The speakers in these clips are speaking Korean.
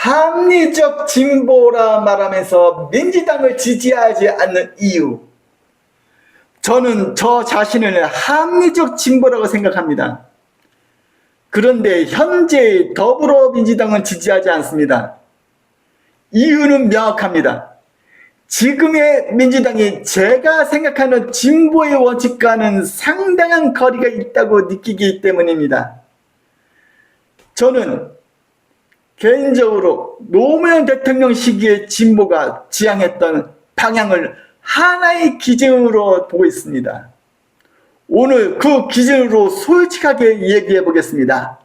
합리적 진보라 말하면서 민주당을 지지하지 않는 이유. 저는 저 자신을 합리적 진보라고 생각합니다. 그런데 현재 더불어민주당은 지지하지 않습니다. 이유는 명확합니다. 지금의 민주당이 제가 생각하는 진보의 원칙과는 상당한 거리가 있다고 느끼기 때문입니다. 저는 개인적으로 노무현 대통령 시기의 진보가 지향했던 방향을 하나의 기준으로 보고 있습니다. 오늘 그 기준으로 솔직하게 얘기해 보겠습니다.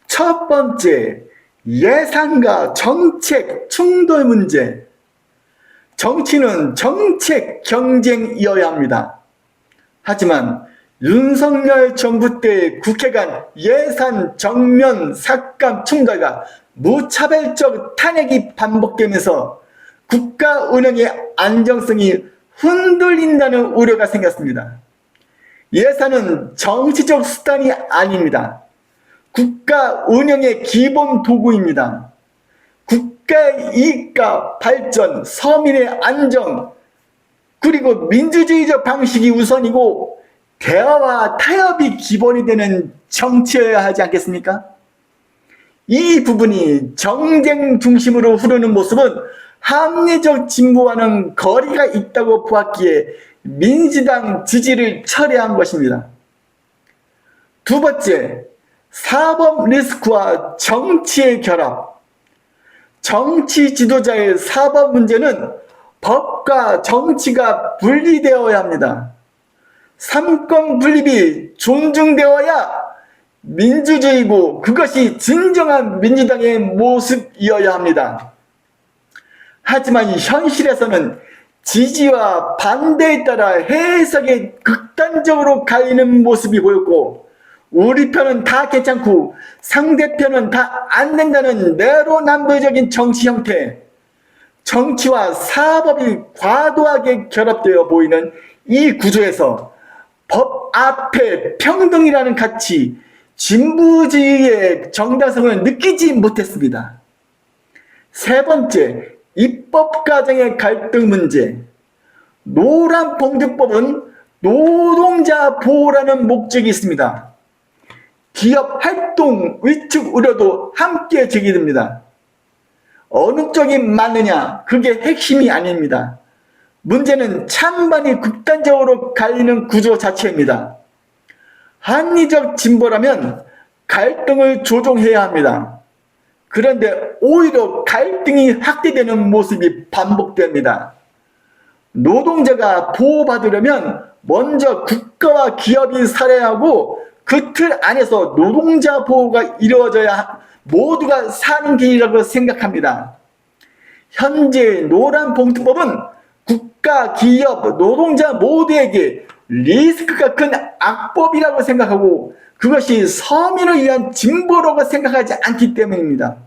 첫 번째, 예산과 정책 충돌 문제. 정치는 정책 경쟁이어야 합니다. 하지만 윤석열 정부 때 국회 간 예산 정면 삭감 충돌과 무차별적 탄핵이 반복되면서 국가 운영의 안정성이 흔들린다는 우려가 생겼습니다. 예산은 정치적 수단이 아닙니다. 국가 운영의 기본 도구입니다. 국가의 이익과 발전, 서민의 안정, 그리고 민주주의적 방식이 우선이고 대화와 타협이 기본이 되는 정치여야 하지 않겠습니까? 이 부분이 정쟁 중심으로 흐르는 모습은 합리적 진보와는 거리가 있다고 보았기에 민주당 지지를 철회한 것입니다. 두 번째, 사법 리스크와 정치의 결합. 정치 지도자의 사법 문제는 법과 정치가 분리되어야 합니다. 삼권 분립이 존중되어야 민주주의고 그것이 진정한 민주당의 모습이어야 합니다. 하지만 현실에서는 지지와 반대에 따라 해석이 극단적으로 갈리는 모습이 보였고 우리 편은 다 괜찮고 상대편은 다 안 된다는 내로남불적인 정치 형태, 정치와 사법이 과도하게 결합되어 보이는 이 구조에서 법 앞에 평등이라는 가치, 진보주의의 정당성을 느끼지 못했습니다. 세 번째, 입법 과정의 갈등 문제. 노란봉투법은 노동자 보호라는 목적이 있습니다. 기업 활동 위축 우려도 함께 제기됩니다. 어느 쪽이 맞느냐, 그게 핵심이 아닙니다. 문제는 찬반이 극단적으로 갈리는 구조 자체입니다. 합리적 진보라면 갈등을 조정해야 합니다. 그런데 오히려 갈등이 확대되는 모습이 반복됩니다. 노동자가 보호받으려면 먼저 국가와 기업이 살아야하고 그 틀 안에서 노동자 보호가 이루어져야 모두가 사는 길이라고 생각합니다. 현재 노란봉투법은 국가, 기업, 노동자 모두에게 리스크가 큰 악법이라고 생각하고 그것이 서민을 위한 진보라고 생각하지 않기 때문입니다.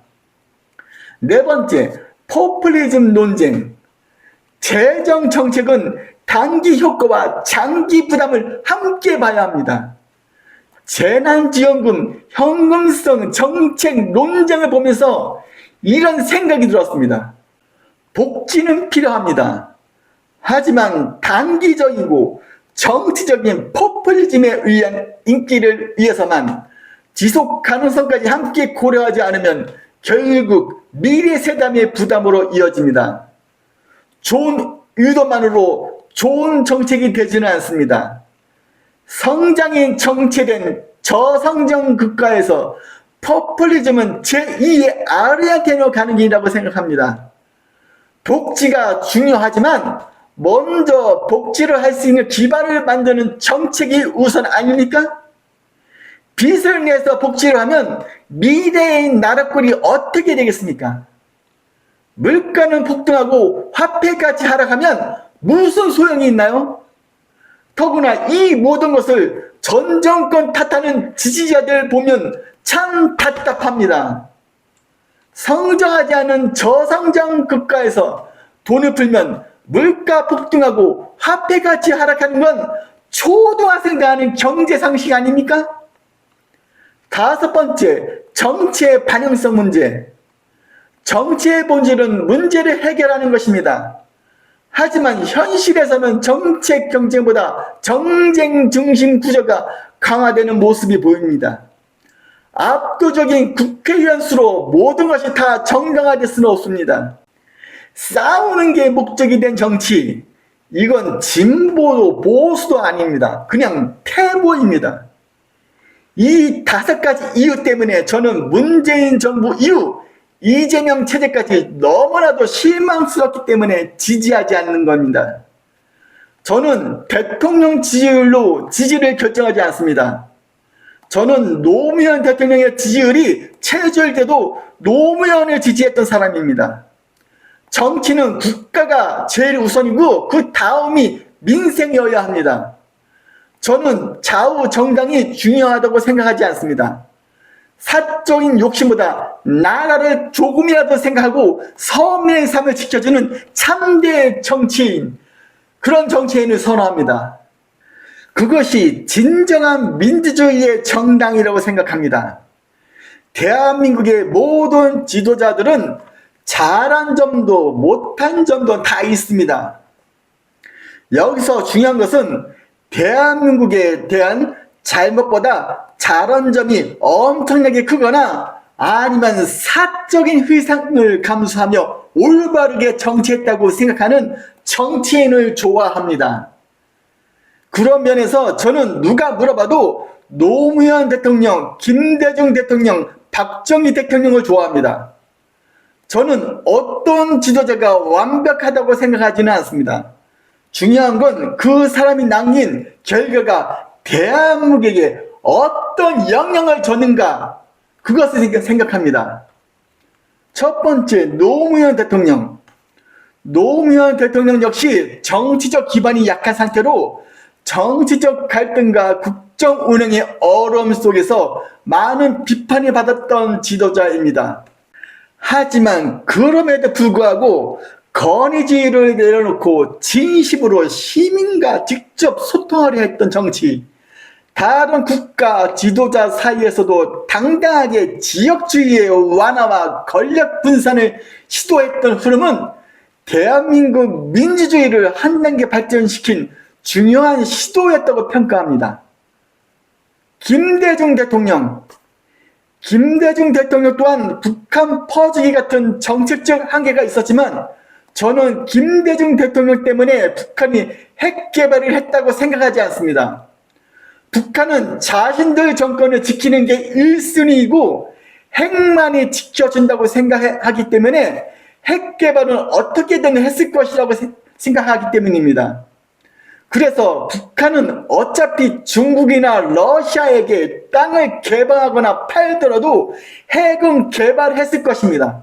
네 번째, 포퓰리즘 논쟁. 재정 정책은 단기 효과와 장기 부담을 함께 봐야 합니다. 재난지원금, 현금성 정책 논쟁을 보면서 이런 생각이 들었습니다. 복지는 필요합니다. 하지만 단기적이고 정치적인 포퓰리즘에 의한 인기를 위해서만 지속 가능성까지 함께 고려하지 않으면 결국 미래 세담의 부담으로 이어집니다. 좋은 의도만으로 좋은 정책이 되지는 않습니다. 성장이 정체된 저성장 국가에서 포퓰리즘은 제2의 아르헨티나로 가는 길이라고 생각합니다. 복지가 중요하지만 먼저 복지를 할 수 있는 기반을 만드는 정책이 우선 아닙니까? 빚을 내서 복지를 하면 미래의 나라꼴이 어떻게 되겠습니까? 물가는 폭등하고 화폐가치 하락하면 무슨 소용이 있나요? 더구나 이 모든 것을 전 정권 탓하는 지지자들 보면 참 답답합니다. 성장하지 않은 저성장 국가에서 돈을 풀면 물가 폭등하고 화폐가치 하락하는 건 초등학생도 아는 경제상식 아닙니까? 다섯 번째, 정치의 반영성 문제. 정치의 본질은 문제를 해결하는 것입니다. 하지만 현실에서는 정책 경쟁보다 정쟁 중심 구조가 강화되는 모습이 보입니다. 압도적인 국회의원 수로 모든 것이 다 정당화될 수는 없습니다. 싸우는 게 목적이 된 정치, 이건 진보도 보수도 아닙니다. 그냥 태보입니다. 이 5가지 이유 때문에 저는 문재인 정부 이후 이재명 체제까지 너무나도 실망스럽기 때문에 지지하지 않는 겁니다. 저는 대통령 지지율로 지지를 결정하지 않습니다. 저는 노무현 대통령의 지지율이 체결돼도 노무현을 지지했던 사람입니다. 정치는 국가가 제일 우선이고 그 다음이 민생이어야 합니다. 저는 좌우 정당이 중요하다고 생각하지 않습니다. 사적인 욕심보다 나라를 조금이라도 생각하고 서민의 삶을 지켜주는 참대 정치인, 그런 정치인을 선호합니다. 그것이 진정한 민주주의의 정당이라고 생각합니다. 대한민국의 모든 지도자들은 잘한 점도 못한 점도 다 있습니다. 여기서 중요한 것은 대한민국에 대한 잘못보다 잘한 점이 엄청나게 크거나 아니면 사적인 희생을 감수하며 올바르게 정치했다고 생각하는 정치인을 좋아합니다. 그런 면에서 저는 누가 물어봐도 노무현 대통령, 김대중 대통령, 박정희 대통령을 좋아합니다. 저는 어떤 지도자가 완벽하다고 생각하지는 않습니다. 중요한 건 그 사람이 남긴 결과가 대한민국에게 어떤 영향을 줬는가, 그것을 생각합니다. 첫 번째, 노무현 대통령. 노무현 대통령 역시 정치적 기반이 약한 상태로 정치적 갈등과 국정 운영의 어려움 속에서 많은 비판을 받았던 지도자입니다. 하지만 그럼에도 불구하고 권위주의를 내려놓고 진심으로 시민과 직접 소통하려 했던 정치, 다른 국가 지도자 사이에서도 당당하게 지역주의의 완화와 권력 분산을 시도했던 흐름은 대한민국 민주주의를 한 단계 발전시킨 중요한 시도였다고 평가합니다. 김대중 대통령 또한 북한 퍼주기 같은 정책적 한계가 있었지만 저는 김대중 대통령 때문에 북한이 핵 개발을 했다고 생각하지 않습니다. 북한은 자신들 정권을 지키는 게 1순위이고 핵만이 지켜준다고 생각하기 때문에 핵 개발은 어떻게든 했을 것이라고 생각하기 때문입니다. 그래서 북한은 어차피 중국이나 러시아에게 땅을 개방하거나 팔더라도 핵은 개발했을 것입니다.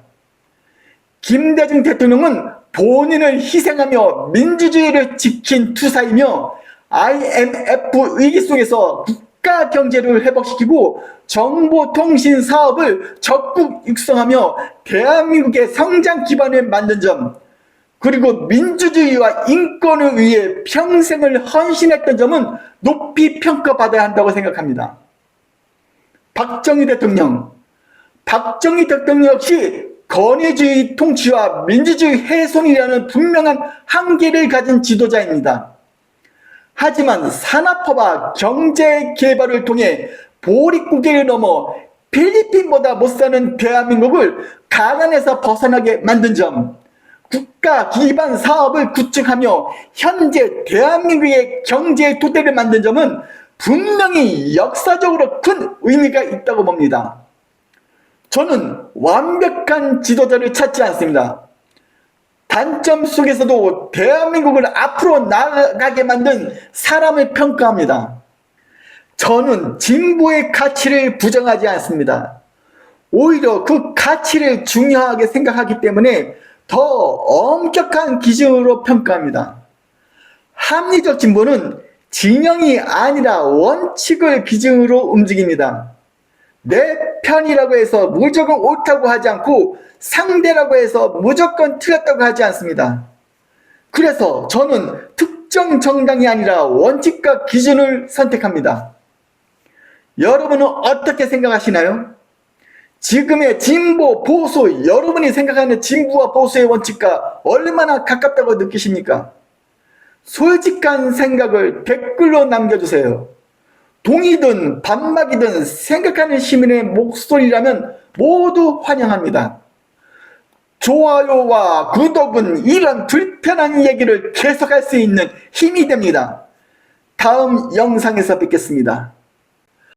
김대중 대통령은 본인을 희생하며 민주주의를 지킨 투사이며 IMF 위기 속에서 국가 경제를 회복시키고 정보통신 사업을 적극 육성하며 대한민국의 성장 기반을 만든 점, 그리고 민주주의와 인권을 위해 평생을 헌신했던 점은 높이 평가받아야 한다고 생각합니다. 박정희 대통령 역시 권위주의 통치와 민주주의 훼손이라는 분명한 한계를 가진 지도자입니다. 하지만 산업화와 경제 개발을 통해 보릿고개를 넘어 필리핀보다 못사는 대한민국을 가난에서 벗어나게 만든 점, 국가 기반 사업을 구축하며 현재 대한민국의 경제 토대를 만든 점은 분명히 역사적으로 큰 의미가 있다고 봅니다. 저는 완벽한 지도자를 찾지 않습니다. 단점 속에서도 대한민국을 앞으로 나아가게 만든 사람을 평가합니다. 저는 진보의 가치를 부정하지 않습니다. 오히려 그 가치를 중요하게 생각하기 때문에 더 엄격한 기준으로 평가합니다. 합리적 진보는 진영이 아니라 원칙을 기준으로 움직입니다. 내 편이라고 해서 무조건 옳다고 하지 않고 상대라고 해서 무조건 틀렸다고 하지 않습니다. 그래서 저는 특정 정당이 아니라 원칙과 기준을 선택합니다. 여러분은 어떻게 생각하시나요? 지금의 진보, 보수, 여러분이 생각하는 진보와 보수의 원칙과 얼마나 가깝다고 느끼십니까? 솔직한 생각을 댓글로 남겨주세요. 동의든 반박이든 생각하는 시민의 목소리라면 모두 환영합니다. 좋아요와 구독은 이런 불편한 얘기를 계속할 수 있는 힘이 됩니다. 다음 영상에서 뵙겠습니다.